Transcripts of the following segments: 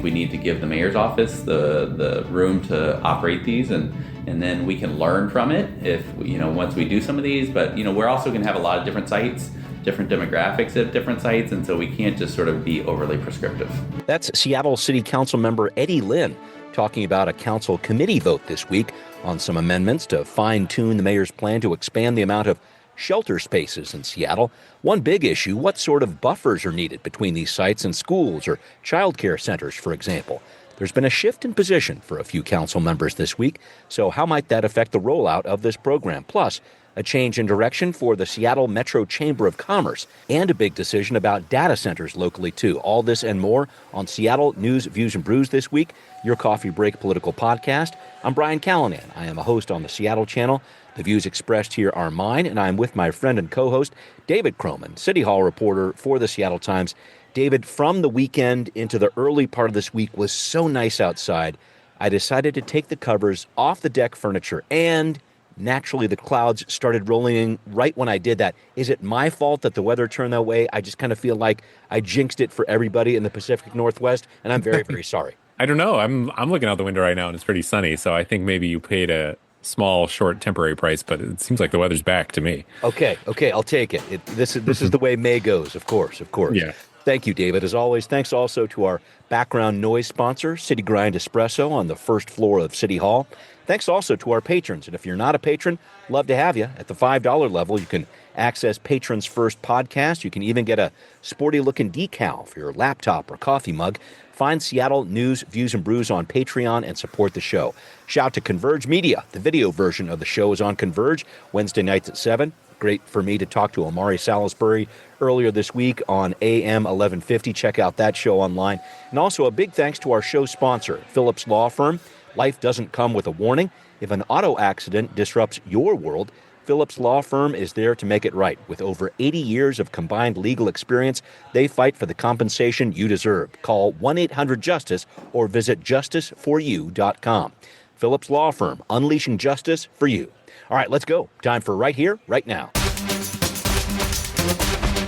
we need to give the mayor's office the room to operate these, and then we can learn from it if, once we do some of these. But, we're also going to have a lot of different sites, different demographics at different sites, and so we can't just sort of be overly prescriptive. That's Seattle City Council member Eddie Lynn talking about a council committee vote this week on some amendments to fine-tune the mayor's plan to expand the amount of shelter spaces in Seattle. One big issue, what sort of buffers are needed between these sites and schools or child care centers, for example? There's been a shift in position for a few council members this week, so how might that affect the rollout of this program? Plus, a change in direction for the Seattle Metro Chamber of Commerce, and a big decision about data centers locally, too. All this and more on Seattle News, Views, and Brews this week, your coffee break political podcast. I'm Brian Callanan. I am a host on the Seattle channel. The views expressed here are mine, and I'm with my friend and co-host, David Croman, City Hall reporter for the Seattle Times. David, from the weekend into the early part of this week was so nice outside, I decided to take the covers off the deck furniture, and naturally, the clouds started rolling in right when I did that. Is it my fault that the weather turned that way? I just kind of feel like I jinxed it for everybody in the Pacific Northwest, and I'm very, very sorry. I don't know. I'm looking out the window right now, and it's pretty sunny, so I think maybe you paid a small, short, temporary price, but it seems like the weather's back to me. Okay, I'll take it. This is the way May goes, of course. Yeah. Thank you, David. As always, thanks also to our background noise sponsor, City Grind Espresso on the first floor of City Hall. Thanks also to our patrons. And if you're not a patron, love to have you. At the $5 level, you can access Patrons First podcast. You can even get a sporty-looking decal for your laptop or coffee mug. Find Seattle News, Views, and Brews on Patreon and support the show. Shout to Converge Media. The video version of the show is on Converge, Wednesday nights at 7. Great for me to talk to Amari Salisbury earlier this week on AM 1150. Check out that show online. And also a big thanks to our show sponsor, Phillips Law Firm. Life doesn't come with a warning. If an auto accident disrupts your world, Phillips Law Firm is there to make it right. With over 80 years of combined legal experience, they fight for the compensation you deserve. Call 1-800-JUSTICE or visit justiceforyou.com. Phillips Law Firm, unleashing justice for you. All right, let's go. Time for Right Here, Right Now.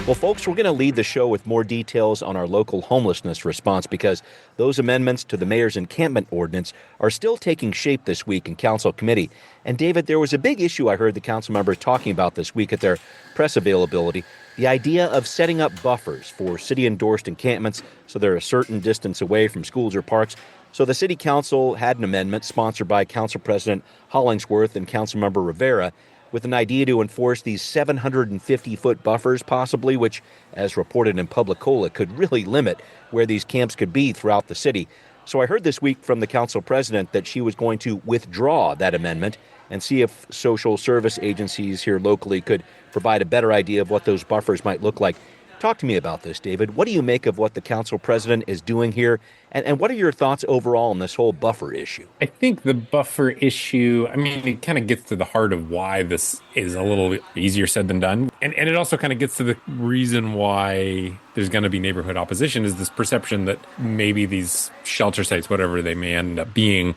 Well, folks, we're going to lead the show with more details on our local homelessness response because those amendments to the mayor's encampment ordinance are still taking shape this week in council committee. And David, there was a big issue I heard the council members talking about this week at their press availability, the idea of setting up buffers for city-endorsed encampments so they're a certain distance away from schools or parks. So the city council had an amendment sponsored by Council President Hollingsworth and Councilmember Rivera with an idea to enforce these 750-foot buffers possibly, which, as reported in Public Cola, could really limit where these camps could be throughout the city. So I heard this week from the council president that she was going to withdraw that amendment and see if social service agencies here locally could provide a better idea of what those buffers might look like. Talk to me about this, David. What do you make of what the council president is doing here? And what are your thoughts overall on this whole buffer issue? I think the buffer issue, it kind of gets to the heart of why this is a little bit easier said than done. And it also kind of gets to the reason why there's going to be neighborhood opposition is this perception that maybe these shelter sites, whatever they may end up being,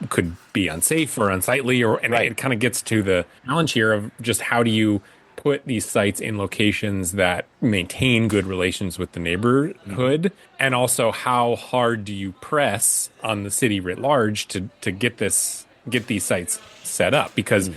could be unsafe or unsightly. It kind of gets to the challenge here of just how do you put these sites in locations that maintain good relations with the neighborhood, and also how hard do you press on the city writ large to get these sites set up? Because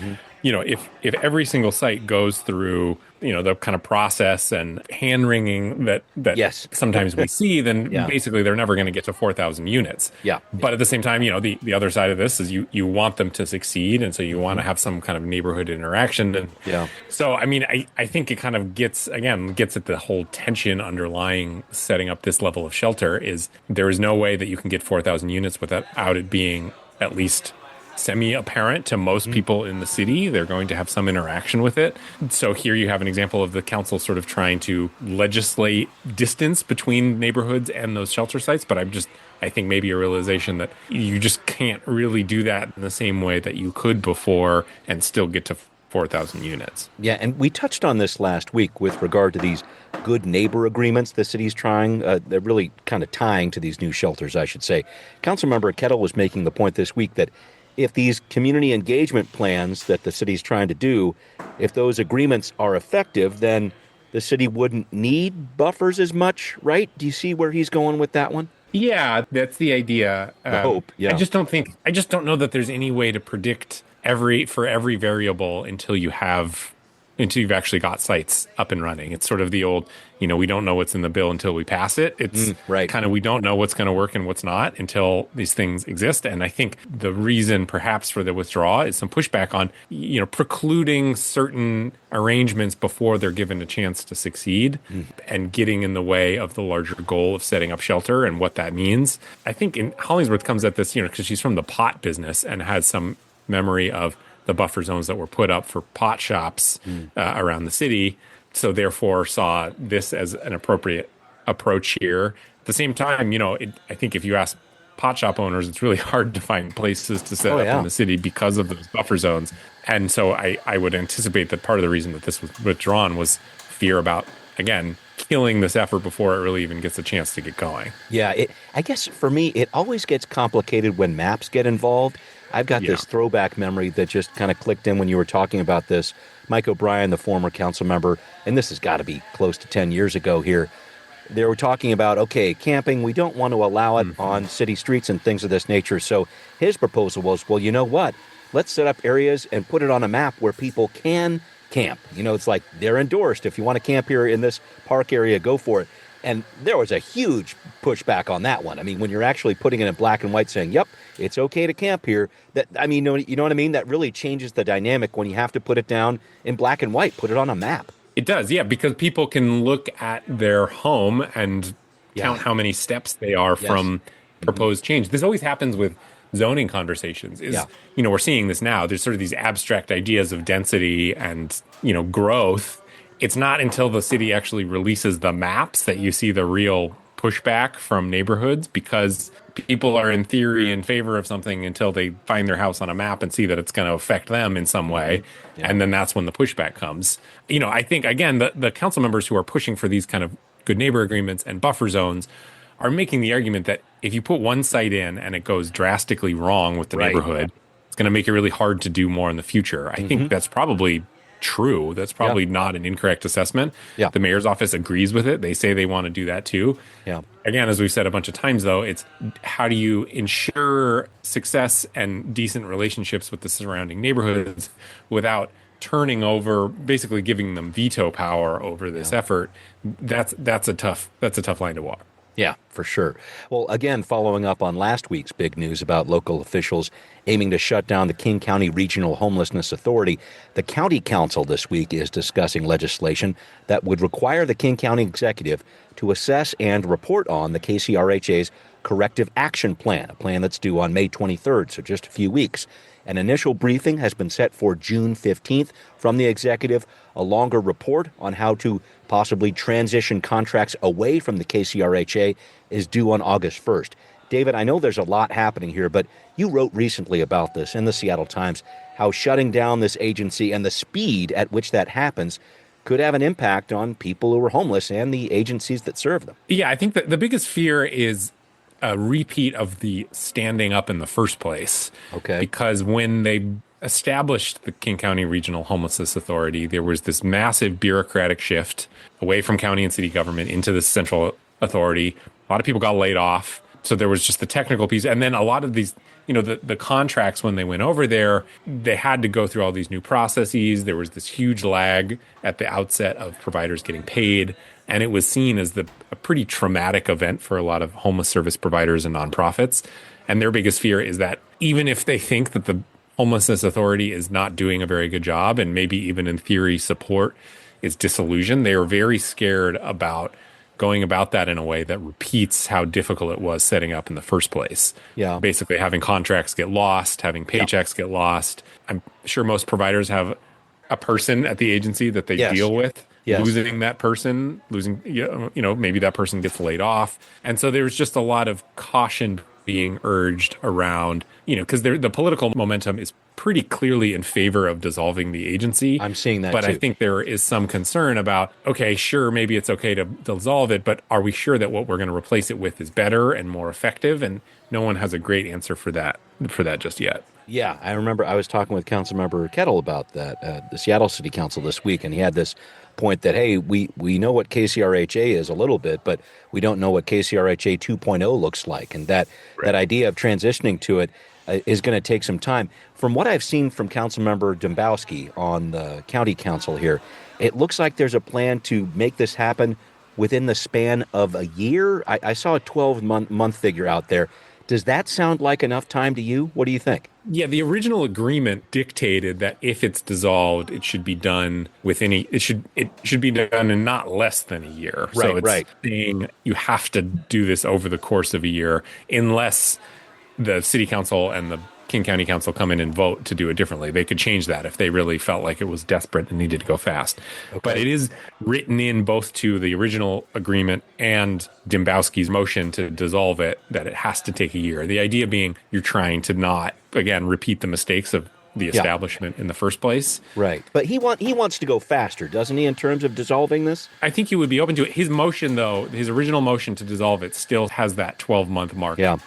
if every single site goes through the kind of process and hand wringing that yes. sometimes we see, then basically they're never going to get to 4,000 units. Yeah. But at the same time, the other side of this is you want them to succeed, and so you want to have some kind of neighborhood interaction. And so I think it kind of gets at the whole tension underlying setting up this level of shelter is there is no way that you can get 4,000 units without it being at least semi-apparent to most people in the city. They're going to have some interaction with it. So here you have an example of the council sort of trying to legislate distance between neighborhoods and those shelter sites. But I think maybe a realization that you just can't really do that in the same way that you could before and still get to 4,000 units. Yeah, and we touched on this last week with regard to these good neighbor agreements the city's trying. They're really kind of tying to these new shelters, I should say. Councilmember Kettle was making the point this week that if these community engagement plans that the city's trying to do, if those agreements are effective, then the city wouldn't need buffers as much, right? Do you see where he's going with that one? Yeah, that's the idea. The hope, I yeah. just don't think, I just don't know that there's any way to predict every variable until you've actually got sites up and running. It's sort of the old, we don't know what's in the bill until we pass it. It's Right. kind of, we don't know what's going to work and what's not until these things exist. And I think the reason perhaps for the withdrawal is some pushback on, precluding certain arrangements before they're given a chance to succeed and getting in the way of the larger goal of setting up shelter and what that means. I think in Hollingsworth comes at this, because she's from the pot business and has some memory of the buffer zones that were put up for pot shops around the city. So therefore saw this as an appropriate approach here. At the same time, I think if you ask pot shop owners, it's really hard to find places to set up in the city because of those buffer zones. And so I would anticipate that part of the reason that this was withdrawn was fear about, again, killing this effort before it really even gets a chance to get going. Yeah, I guess for me, it always gets complicated when maps get involved. I've got this throwback memory that just kind of clicked in when you were talking about this. Mike O'Brien, the former council member, and this has got to be close to 10 years ago here, they were talking about, okay, camping, we don't want to allow it on city streets and things of this nature. So his proposal was, well, you know what? Let's set up areas and put it on a map where people can camp. It's like they're endorsed. If you want to camp here in this park area, go for it. And there was a huge pushback on that one. I mean, when you're actually putting it in black and white saying, yep, it's okay to camp here. You know what I mean? That really changes the dynamic when you have to put it down in black and white, put it on a map. It does, yeah, because people can look at their home and count how many steps they are from proposed change. This always happens with zoning conversations we're seeing this now. There's sort of these abstract ideas of density and, growth. It's not until the city actually releases the maps that you see the real pushback from neighborhoods, because people are in theory in favor of something until they find their house on a map and see that it's going to affect them in some way. And then that's when the pushback comes. I think, again, the council members who are pushing for these kind of good neighbor agreements and buffer zones are making the argument that if you put one site in and it goes drastically wrong with the neighborhood, it's going to make it really hard to do more in the future. I think that's probably true. That's probably not an incorrect assessment. The mayor's office agrees with it. They say they want to do that too. Again, as we've said a bunch of times, though, it's how do you ensure success and decent relationships with the surrounding neighborhoods without turning over, basically giving them veto power over this effort. That's a tough line to walk. Yeah, for sure. Well, again, following up on last week's big news about local officials aiming to shut down the King County Regional Homelessness Authority, the county council this week is discussing legislation that would require the King County executive to assess and report on the KCRHA's corrective action plan, a plan that's due on May 23rd, so just a few weeks. An initial briefing has been set for June 15th from the executive. A longer report on how to possibly transition contracts away from the KCRHA is due on August 1st. David, I know there's a lot happening here, but you wrote recently about this in the Seattle Times, how shutting down this agency and the speed at which that happens could have an impact on people who are homeless and the agencies that serve them. Yeah, I think that the biggest fear is a repeat of the standing up in the first place. Okay. Because when they established the King County Regional Homelessness Authority, there was this massive bureaucratic shift away from county and city government into the central authority. A lot of people got laid off. So there was just the technical piece. And then a lot of these, the contracts, when they went over there, they had to go through all these new processes. There was this huge lag at the outset of providers getting paid. And it was seen as a pretty traumatic event for a lot of homeless service providers and nonprofits. And their biggest fear is that even if they think that the Homelessness Authority is not doing a very good job, and maybe even in theory support its dissolution, they are very scared about going about that in a way that repeats how difficult it was setting up in the first place. Yeah. Basically having contracts get lost, having paychecks get lost. I'm sure most providers have a person at the agency that they deal with. Losing that person, maybe that person gets laid off. And so there's just a lot of caution being urged around, because the political momentum is pretty clearly in favor of dissolving the agency. I'm seeing that but too. I think there is some concern about, okay, sure, maybe it's okay to dissolve it, but are we sure that what we're going to replace it with is better and more effective? And no one has a great answer for that just yet. Yeah, I remember I was talking with Councilmember Kettle about that, the Seattle City Council this week, and he had this point that, hey, we know what KCRHA is a little bit, but we don't know what KCRHA 2.0 looks like. And that idea of transitioning to it is going to take some time. From what I've seen from Councilmember Dombowski on the county council here, it looks like there's a plan to make this happen within the span of a year. I saw a 12-month figure out there. Does that sound like enough time to you? What do you think? Yeah, the original agreement dictated that if it's dissolved, it should be done it should be done in not less than a year. Right, so it's saying you have to do this over the course of a year, unless the city council and the King County Council come in and vote to do it differently. They could change that if they really felt like it was desperate and needed to go fast. Okay. But it is written in both to the original agreement and Dombowski's motion to dissolve it that it has to take a year. The idea being you're trying to not, again, repeat the mistakes of the establishment in the first place. Right. But he wants to go faster, doesn't he, in terms of dissolving this? I think he would be open to it. His motion, though, his original motion to dissolve it still has that 12-month mark on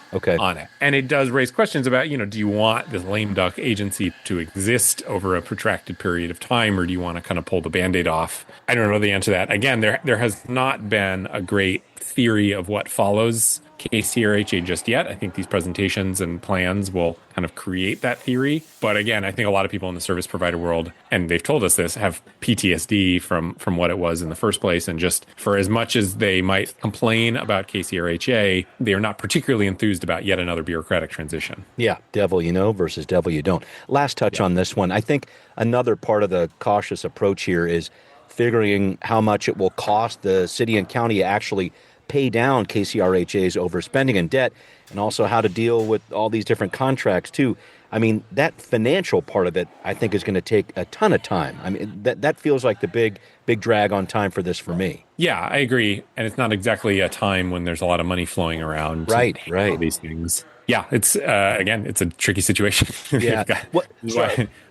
it. And it does raise questions about, do you want this lame duck agency to exist over a protracted period of time, or do you want to kind of pull the Band-Aid off? I don't know the answer to that. Again, there has not been a great theory of what follows KCRHA just yet. I think these presentations and plans will kind of create that theory. But again, I think a lot of people in the service provider world, and they've told us this, have PTSD from what it was in the first place. And just for as much as they might complain about KCRHA, they are not particularly enthused about yet another bureaucratic transition. Yeah, devil you know versus devil you don't. Last touch on this one. I think another part of the cautious approach here is figuring how much it will cost the city and county to actually pay down KCRHA's overspending and debt, and also how to deal with all these different contracts too. I mean, that financial part of it, I think, is going to take a ton of time. I mean, that feels like the big drag on time for this for me. Yeah, I agree. And it's not exactly a time when there's a lot of money flowing around. Right. All these things. Yeah, it's again, it's a tricky situation. Yeah.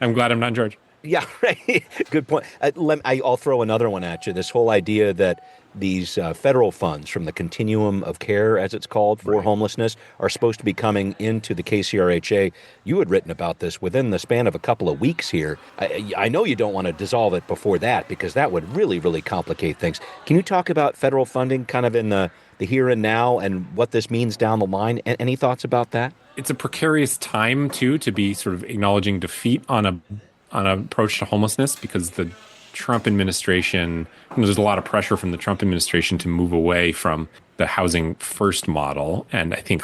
I'm glad I'm not in charge. Yeah, right. Good point. I'll throw another one at you. This whole idea that these federal funds from the continuum of care, as it's called, for homelessness are supposed to be coming into the KCRHA. You had written about this within the span of a couple of weeks here. I know you don't want to dissolve it before that, because that would really, really complicate things. Can you talk about federal funding kind of in the here and now and what this means down the line? Any thoughts about that? It's a precarious time, too, to be sort of acknowledging defeat on an approach to homelessness, because the Trump administration, there's a lot of pressure from the Trump administration to move away from the housing first model. And I think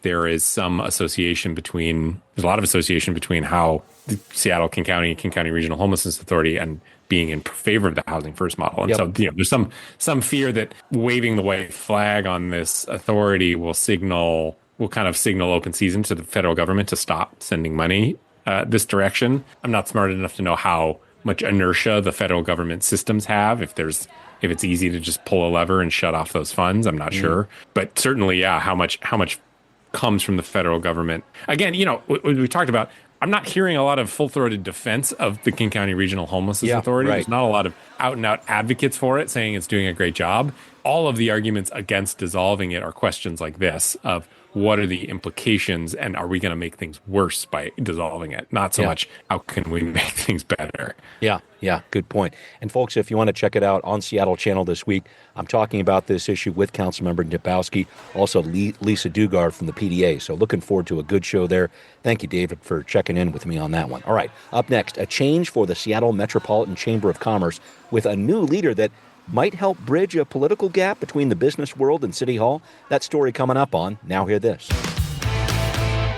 there is some association there's a lot of association between how the Seattle, King County Regional Homelessness Authority and being in favor of the housing first model. And so, there's some fear that waving the white flag on this authority will kind of signal open season to the federal government to stop sending money this direction. I'm not smart enough to know how much inertia the federal government systems have. If it's easy to just pull a lever and shut off those funds, I'm not sure. But certainly, how much comes from the federal government? Again, we talked about, I'm not hearing a lot of full-throated defense of the King County Regional Homelessness Authority. Right. There's not a lot of out-and-out advocates for it saying it's doing a great job. All of the arguments against dissolving it are questions like this of, what are the implications, and are we going to make things worse by dissolving it? Not so much, how can we make things better? Yeah, good point. And folks, if you want to check it out on Seattle Channel this week, I'm talking about this issue with Councilmember Dombowski, also Lisa Dugard from the PDA. So looking forward to a good show there. Thank you, David, for checking in with me on that one. All right, up next, a change for the Seattle Metropolitan Chamber of Commerce with a new leader that might help bridge a political gap between the business world and City Hall. That story coming up on Now Hear This.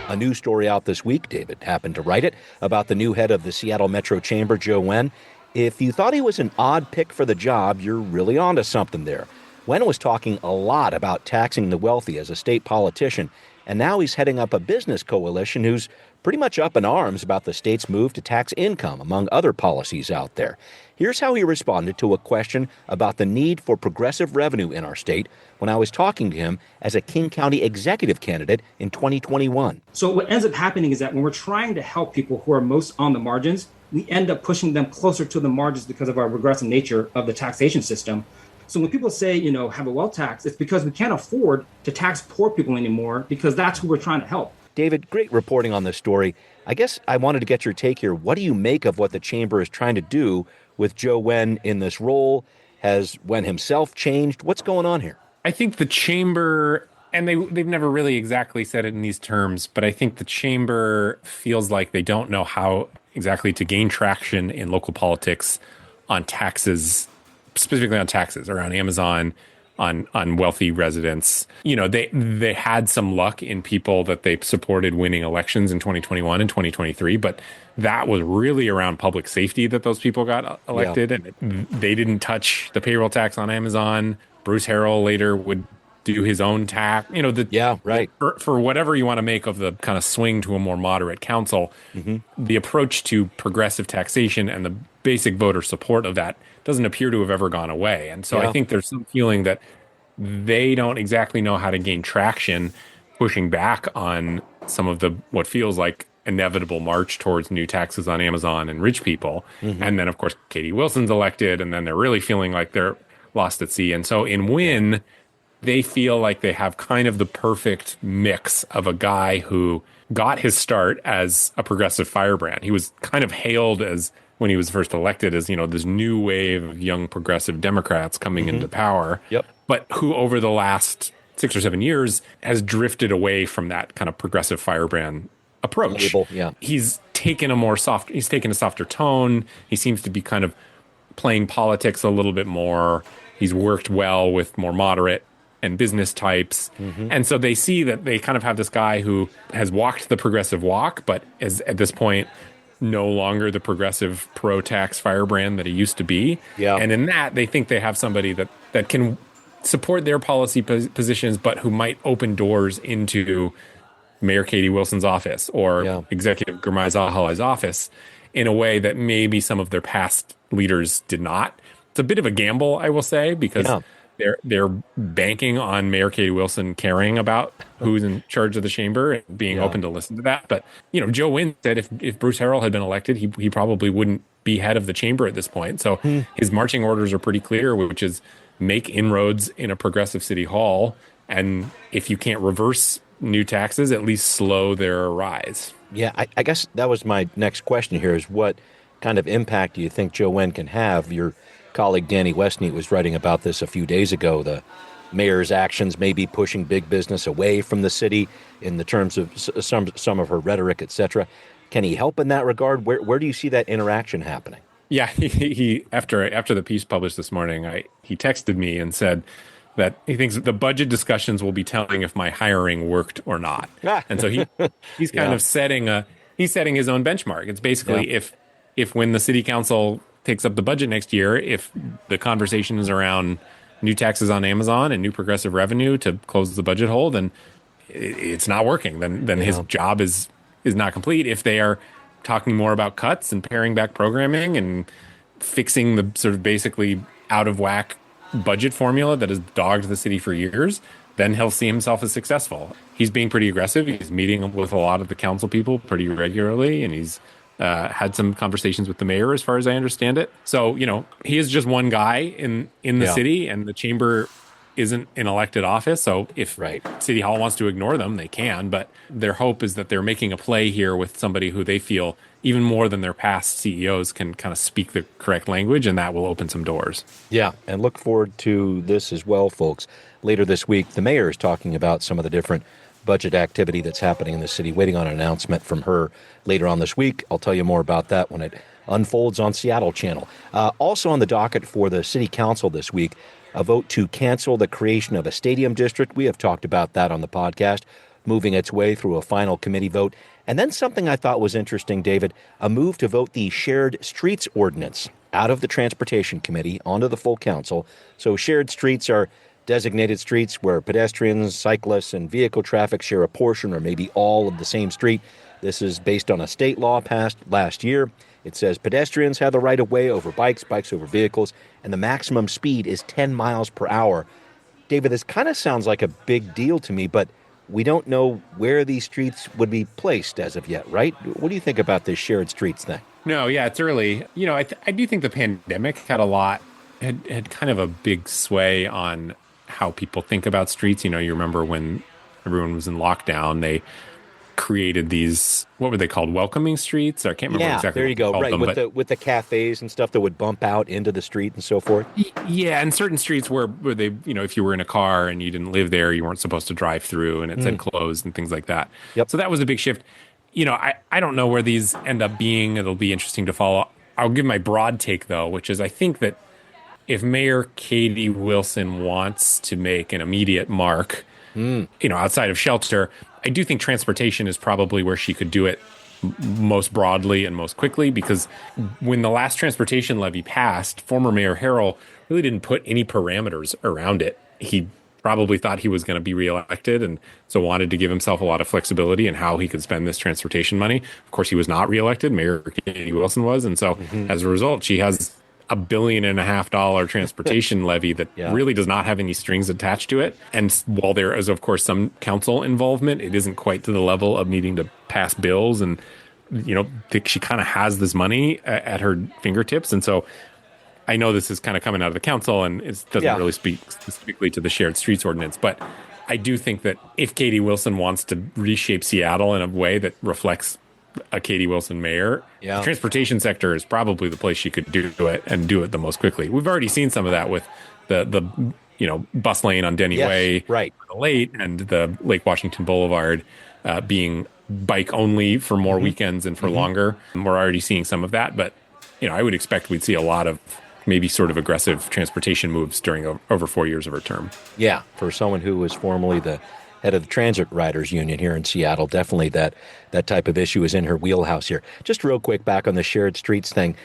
A new story out this week, David happened to write it, about the new head of the Seattle Metro Chamber, Joe Wen. If you thought he was an odd pick for the job, you're really onto something there. Wen was talking a lot about taxing the wealthy as a state politician, and now he's heading up a business coalition who's pretty much up in arms about the state's move to tax income, among other policies out there. Here's how he responded to a question about the need for progressive revenue in our state when I was talking to him as a King County executive candidate in 2021. So what ends up happening is that when we're trying to help people who are most on the margins, we end up pushing them closer to the margins because of our regressive nature of the taxation system. So when people say, have a wealth tax, it's because we can't afford to tax poor people anymore, because that's who we're trying to help. David, great reporting on this story. I guess I wanted to get your take here. What do you make of what the chamber is trying to do with Joe Wen in this role? Has Wen himself changed? What's going on here? I think the chamber, and they've never really exactly said it in these terms, but I think the chamber feels like they don't know how exactly to gain traction in local politics on taxes, specifically on taxes around Amazon, on wealthy residents. You know, they had some luck in people that they supported winning elections in 2021 and 2023, but that was really around public safety that those people got elected. Yeah. And they didn't touch the payroll tax on Amazon. Bruce Harrell later would do his own tax. You know, for whatever you want to make of the kind of swing to a more moderate council, the approach to progressive taxation and the basic voter support of that doesn't appear to have ever gone away. And so I think there's some feeling that they don't exactly know how to gain traction pushing back on some of the what feels like inevitable march towards new taxes on Amazon and rich people. And then, of course, Katie Wilson's elected, and then they're really feeling like they're lost at sea. And so in Wynn, they feel like they have kind of the perfect mix of a guy who got his start as a progressive firebrand. He was kind of hailed as, when he was first elected, as, you know, this new wave of young progressive Democrats coming into power, but who over the last 6 or 7 years has drifted away from that kind of progressive firebrand approach. He's taken a softer tone. He seems to be kind of playing politics a little bit more. He's worked well with more moderate and business types. And so they see that they kind of have this guy who has walked the progressive walk, but is at this point no longer the progressive pro-tax firebrand that he used to be. And in that, they think they have somebody that can support their policy positions, but who might open doors into Mayor Katie Wilson's office or Executive Gurmai Zahalai's office in a way that maybe some of their past leaders did not. It's a bit of a gamble, I will say, because they're banking on Mayor Katie Wilson caring about who's in charge of the chamber and being open to listen to that. But, you know, Joe Wynn said if Bruce Harrell had been elected, he probably wouldn't be head of the chamber at this point. So his marching orders are pretty clear, which is make inroads in a progressive city hall. And if you can't reverse new taxes, at least slow their rise. Yeah, I guess that was my next question here, is what kind of impact do you think Joe Wen can have? Your colleague Danny Westneat was writing about this a few days ago. The mayor's actions may be pushing big business away from the city in the terms of some of her rhetoric, etc. Can he help in that regard? Where do you see that interaction happening? Yeah, he after the piece published this morning, he texted me and said that he thinks the budget discussions will be telling if my hiring worked or not. And so he's kind of setting his own benchmark. It's basically if when the city council takes up the budget next year, if the conversation is around new taxes on Amazon and new progressive revenue to close the budget hole, then it's not working. Then his job is not complete. If they are talking more about cuts and paring back programming and fixing the sort of basically out of whack budget formula that has dogged the city for years, then he'll see himself as successful. He's being pretty aggressive. He's meeting with a lot of the council people pretty regularly, and he's had some conversations with the mayor, as far as I understand it. So, you know, he is just one guy in the city, and the chamber isn't an elected office. So if City Hall wants to ignore them, they can. But their hope is that they're making a play here with somebody who they feel, even more than their past CEOs, can kind of speak the correct language, and that will open some doors. Yeah, and look forward to this as well, folks. Later this week, the mayor is talking about some of the different budget activity that's happening in the city, waiting on an announcement from her later on this week. I'll tell you more about that when it unfolds on Seattle Channel. Also on the docket for the city council this week, a vote to cancel the creation of a stadium district. We have talked about that on the podcast, moving its way through a final committee vote. And then something I thought was interesting, David, a move to vote the shared streets ordinance out of the Transportation Committee onto the full council. So shared streets are designated streets where pedestrians, cyclists, and vehicle traffic share a portion or maybe all of the same street. This is based on a state law passed last year. It says pedestrians have the right of way over bikes, bikes over vehicles, and the maximum speed is 10 miles per hour. David, this kind of sounds like a big deal to me, but we don't know where these streets would be placed as of yet, right? What do you think about this shared streets thing? No, yeah, it's early. You know, I do think the pandemic had kind of a big sway on how people think about streets. You know, you remember when everyone was in lockdown, they created these, what were they called? Welcoming streets? I can't remember exactly. There you go. What they Right. called them, With the cafes and stuff that would bump out into the street and so forth. yeah, and certain streets where they, if you were in a car and you didn't live there, you weren't supposed to drive through, and it said closed and things like that. Yep. So that was a big shift. I don't know where these end up being. It'll be interesting to follow. I'll give my broad take, though, which is I think that if Mayor Katie Wilson wants to make an immediate mark, outside of shelter, I do think transportation is probably where she could do it most broadly and most quickly, because when the last transportation levy passed, former Mayor Harrell really didn't put any parameters around it. He probably thought he was going to be reelected, and so wanted to give himself a lot of flexibility in how he could spend this transportation money. Of course, he was not reelected. Mayor Katie Wilson was. And so as a result, she has $1.5 billion transportation levy that really does not have any strings attached to it. And while there is, of course, some council involvement, it isn't quite to the level of needing to pass bills. And, she kind of has this money at her fingertips. And so I know this is kind of coming out of the council, and it doesn't really speak specifically to the shared streets ordinance. But I do think that if Katie Wilson wants to reshape Seattle in a way that reflects a Katie Wilson mayor, the transportation sector is probably the place she could do it, and do it the most quickly. We've already seen some of that with the bus lane on Denny Way, right, late, and the Lake Washington Boulevard being bike only for more weekends and for longer. We're already seeing some of that, but I would expect we'd see a lot of maybe sort of aggressive transportation moves during over 4 years of her term. Yeah, for someone who was formerly the head of the Transit Riders Union here in Seattle, definitely that type of issue is in her wheelhouse here. Just real quick, back on the shared streets thing.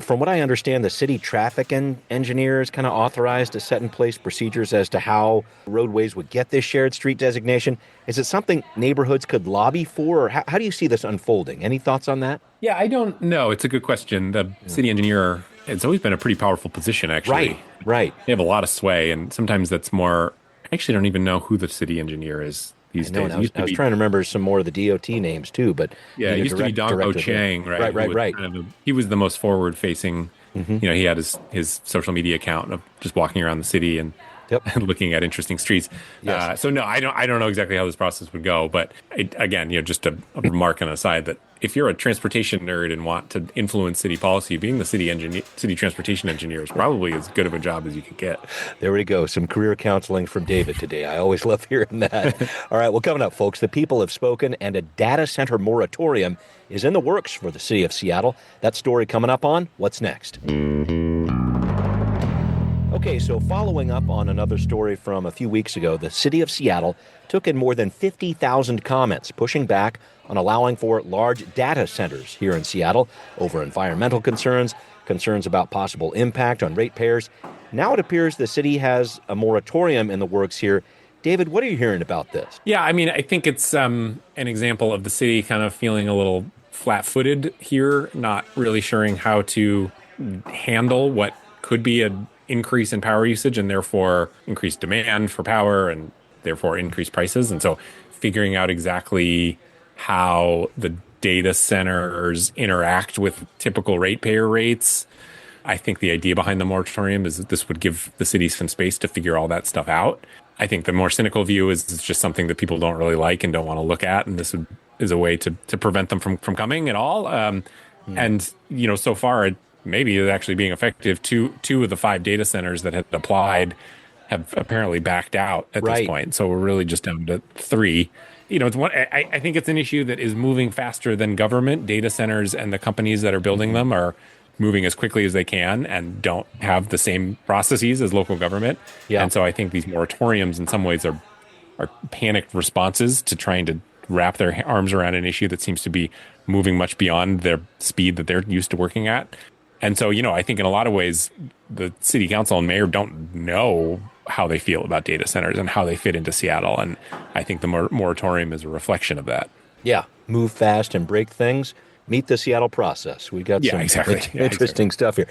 From what I understand, the city traffic engineer is kind of authorized to set in place procedures as to how roadways would get this shared street designation. Is it something neighborhoods could lobby for, or how do you see this unfolding? Any thoughts on that? Yeah, I don't know. It's a good question. The city engineer, it's always been a pretty powerful position, actually. Right. They have a lot of sway, and sometimes that's more... I actually don't even know who the city engineer is these days. I was trying to remember some more of the DOT names too, but it used to be Don Ho Chang, right? Right. He was the most forward-facing. He had his social media account of just walking around the city and looking at interesting streets. So no, I don't know exactly how this process would go, but again, just a remark on the side that if you're a transportation nerd and want to influence city policy, being the city transportation engineer is probably as good of a job as you could get. There we go. Some career counseling from David today. I always love hearing that. All right. Well, coming up, folks, the people have spoken, and a data center moratorium is in the works for the city of Seattle. That story coming up on What's Next. Okay, so following up on another story from a few weeks ago, the city of Seattle took in more than 50,000 comments pushing back on allowing for large data centers here in Seattle over environmental concerns about possible impact on ratepayers. Now it appears the city has a moratorium in the works here. David, what are you hearing about this? Yeah, I mean, I think it's an example of the city kind of feeling a little flat-footed here, not really sure how to handle what could be an increase in power usage and therefore increased demand for power and therefore increased prices. And so figuring out exactly how the data centers interact with typical ratepayer rates. I think the idea behind the moratorium is that this would give the city some space to figure all that stuff out. I think the more cynical view is it's just something that people don't really like and don't want to look at. And this is a way to prevent them from coming at all. And, so far, maybe it's actually being effective. Two of the 5 data centers that had applied have apparently backed out at this point. So we're really just down to 3. It's one. I think it's an issue that is moving faster than government. Data centers and the companies that are building them are moving as quickly as they can and don't have the same processes as local government. Yeah. And so I think these moratoriums in some ways are panicked responses to trying to wrap their arms around an issue that seems to be moving much beyond their speed that they're used to working at. And so, I think in a lot of ways, the city council and mayor don't know how they feel about data centers and how they fit into Seattle. And I think the moratorium is a reflection of that. Yeah. Move fast and break things. Meet the Seattle process. We got some interesting stuff here.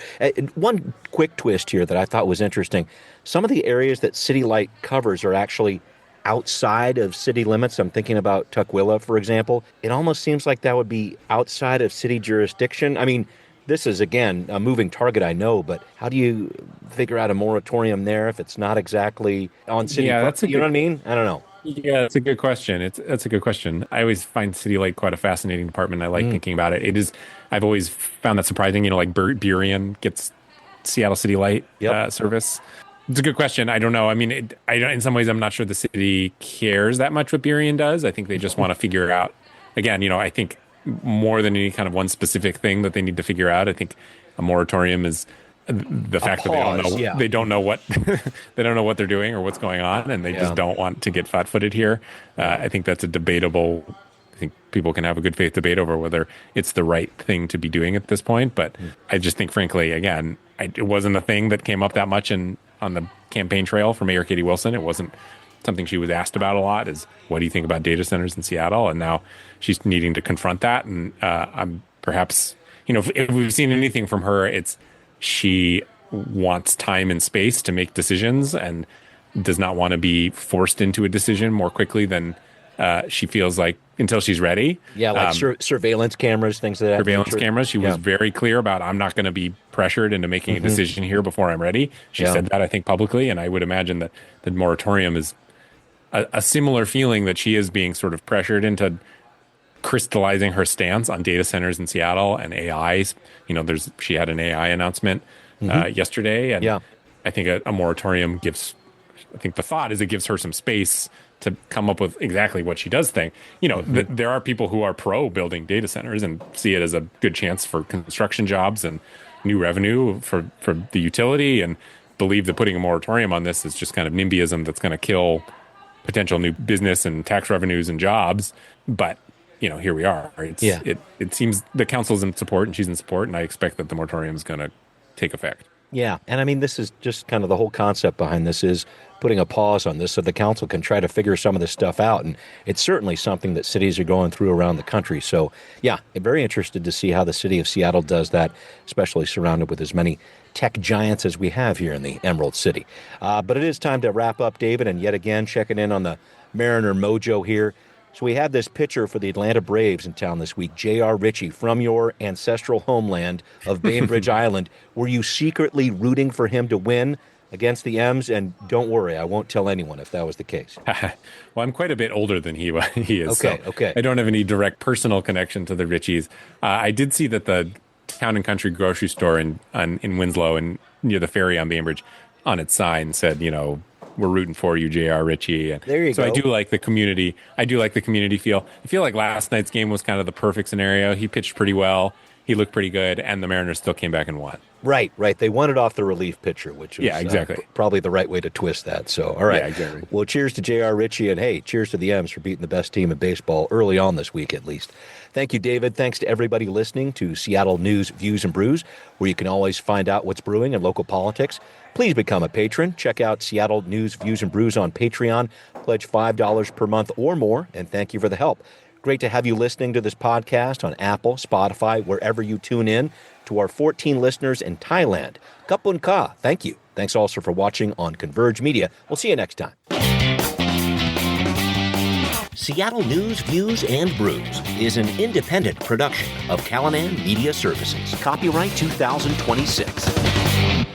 One quick twist here that I thought was interesting. Some of the areas that City Light covers are actually outside of city limits. I'm thinking about Tukwila, for example. It almost seems like that would be outside of city jurisdiction. I mean, this is, again, a moving target, I know, but how do you figure out a moratorium there if it's not exactly on city property? You know what I mean? I don't know. Yeah, that's a good question. That's a good question. I always find City Light quite a fascinating department. I like thinking about it. It is. I've always found that surprising. Like Burien gets Seattle City Light Yep. service. It's a good question. I don't know. I mean, in some ways, I'm not sure the city cares that much what Burien does. I think they just want to figure out. Again, I think more than any kind of one specific thing that they need to figure out. I think a moratorium is the fact that they don't know what they don't know what they're doing or what's going on, and they just don't want to get flat-footed here. I think that's a debatable. I think people can have a good faith debate over whether it's the right thing to be doing at this point. But I just think, frankly, again, it wasn't a thing that came up that much on the campaign trail for Mayor Katie Wilson. It wasn't something she was asked about a lot. Is what do you think about data centers in Seattle? And now she's needing to confront that. And I'm perhaps if we've seen anything from her, it's she wants time and space to make decisions and does not want to be forced into a decision more quickly than she feels like until she's ready. Yeah, like surveillance cameras, things like that. Surveillance cameras. She was very clear about, I'm not going to be pressured into making a decision here before I'm ready. She said that, I think, publicly. And I would imagine that the moratorium is a similar feeling that she is being sort of pressured into crystallizing her stance on data centers in Seattle and AIs. She had an AI announcement yesterday, and I think a moratorium gives. I think the thought is it gives her some space to come up with exactly what she does think. There are people who are pro building data centers and see it as a good chance for construction jobs and new revenue for the utility, and believe that putting a moratorium on this is just kind of NIMBYism that's going to kill potential new business and tax revenues and jobs. But here we are. It seems the council's in support and she's in support, and I expect that the moratorium is going to take effect. Yeah, and I mean, this is just kind of the whole concept behind this is putting a pause on this so the council can try to figure some of this stuff out. And it's certainly something that cities are going through around the country. So, yeah, I'm very interested to see how the city of Seattle does that, especially surrounded with as many tech giants as we have here in the Emerald City. But it is time to wrap up, David, and yet again, checking in on the Mariner mojo here. So we had this pitcher for the Atlanta Braves in town this week, J.R. Ritchie, from your ancestral homeland of Bainbridge Island. Were you secretly rooting for him to win against the M's? And don't worry, I won't tell anyone if that was the case. Well, I'm quite a bit older than he is. Okay. I don't have any direct personal connection to the Ritchies. I did see that the Town and Country grocery store in Winslow and near the ferry on Bainbridge on its sign said, we're rooting for you, J.R. Ritchie. And there you go. So I do like the community. I do like the community feel. I feel like last night's game was kind of the perfect scenario. He pitched pretty well. He looked pretty good, and the Mariners still came back and won. Right. They won it off the relief pitcher, which was exactly. Probably the right way to twist that. So, all right. Yeah, exactly. Well, cheers to J.R. Ritchie, and hey, cheers to the M's for beating the best team in baseball early on this week, at least. Thank you, David. Thanks to everybody listening to Seattle News, Views, and Brews, where you can always find out what's brewing in local politics. Please become a patron. Check out Seattle News, Views, and Brews on Patreon. Pledge $5 per month or more, and thank you for the help. Great to have you listening to this podcast on Apple, Spotify, wherever you tune in. To our 14 listeners in Thailand, Kapun Ka, thank you. Thanks also for watching on Converge Media. We'll see you next time. Seattle News, Views, and Brews is an independent production of Callanan Media Services. Copyright 2026.